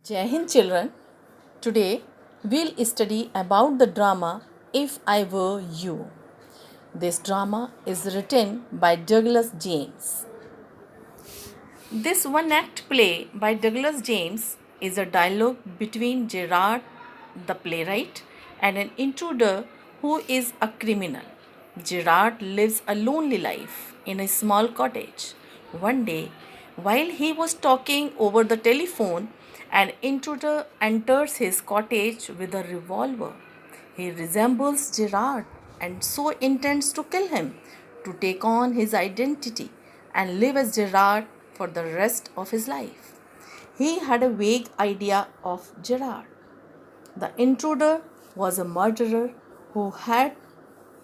Jai Hind children, today we'll study about the drama If I Were You. This drama is written by Douglas James. This one act play by Douglas James is a dialogue between Gerard, the playwright, and an intruder who is a criminal. Gerard lives a lonely life in a small cottage. One day, while he was talking over the telephone, an intruder enters his cottage with a revolver. He resembles Gerard and so intends to kill him to take on his identity and live as Gerard for the rest of his life. He had a vague idea of Gerard. The intruder was a murderer who had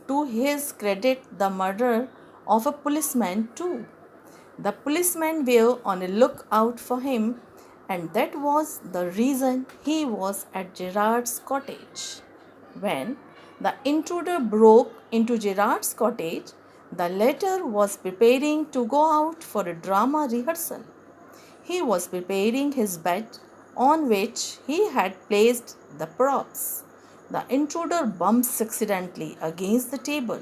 to his credit the murder of a policeman too. The policemen were on a lookout for him, and that was the reason he was at Gerard's cottage. When the intruder broke into Gerard's cottage, the latter was preparing to go out for a drama rehearsal. He was preparing his bed on which he had placed the props. The intruder bumps accidentally against the table,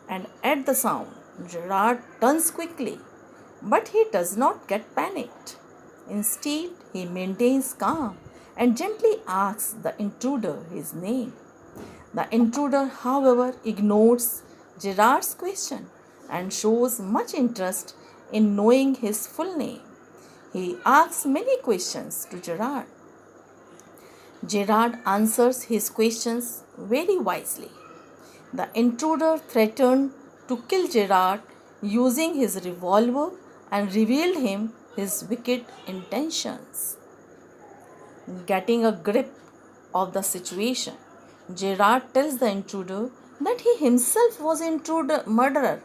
and at the sound, Gerard turns quickly. But he does not get panicked. Instead, he maintains calm and gently asks the intruder his name. The intruder, however, ignores Gerard's question and shows much interest in knowing his full name. He asks many questions to Gerard. Gerard answers his questions very wisely. The intruder threatened to kill Gerard using his revolver and revealed him his wicked intentions. Getting a grip of the situation, Gerard tells the intruder that he himself was an murderer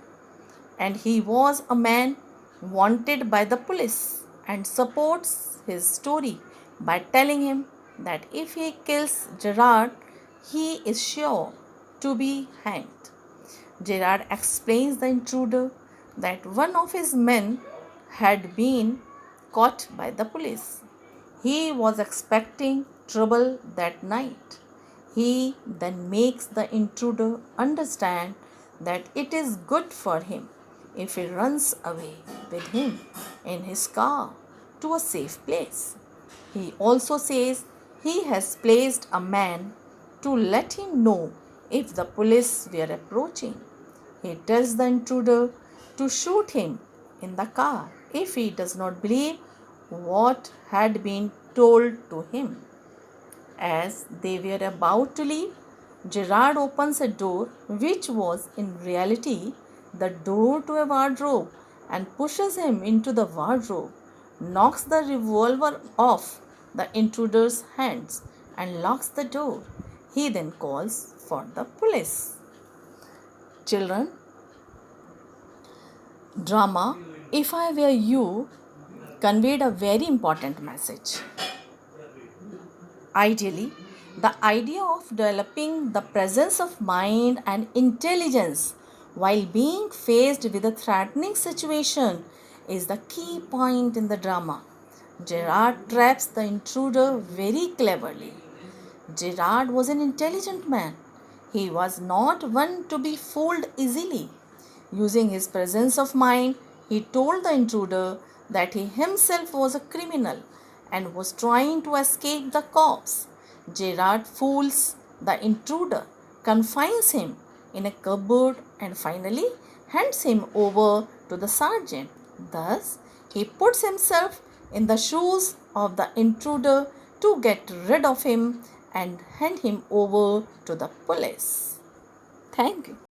and he was a man wanted by the police, and supports his story by telling him that if he kills Gerard, he is sure to be hanged. Gerard explains the intruder that one of his men had been caught by the police. He was expecting trouble that night. He then makes the intruder understand that it is good for him if he runs away with him in his car to a safe place. He also says he has placed a man to let him know if the police were approaching. He tells the intruder to shoot him in the car if he does not believe what had been told to him. As they were about to leave, Gerard opens a door which was in reality the door to a wardrobe and pushes him into the wardrobe, knocks the revolver off the intruder's hands and locks the door. He then calls for the police. Children, drama If I Were You conveyed a very important message. Ideally, the idea of developing the presence of mind and intelligence while being faced with a threatening situation is the key point in the drama. Gerard traps the intruder very cleverly. Gerard was an intelligent man. He was not one to be fooled easily. Using his presence of mind, he told the intruder that he himself was a criminal and was trying to escape the cops. Gerard fools the intruder, confines him in a cupboard, and finally hands him over to the sergeant. Thus, he puts himself in the shoes of the intruder to get rid of him and hand him over to the police. Thank you.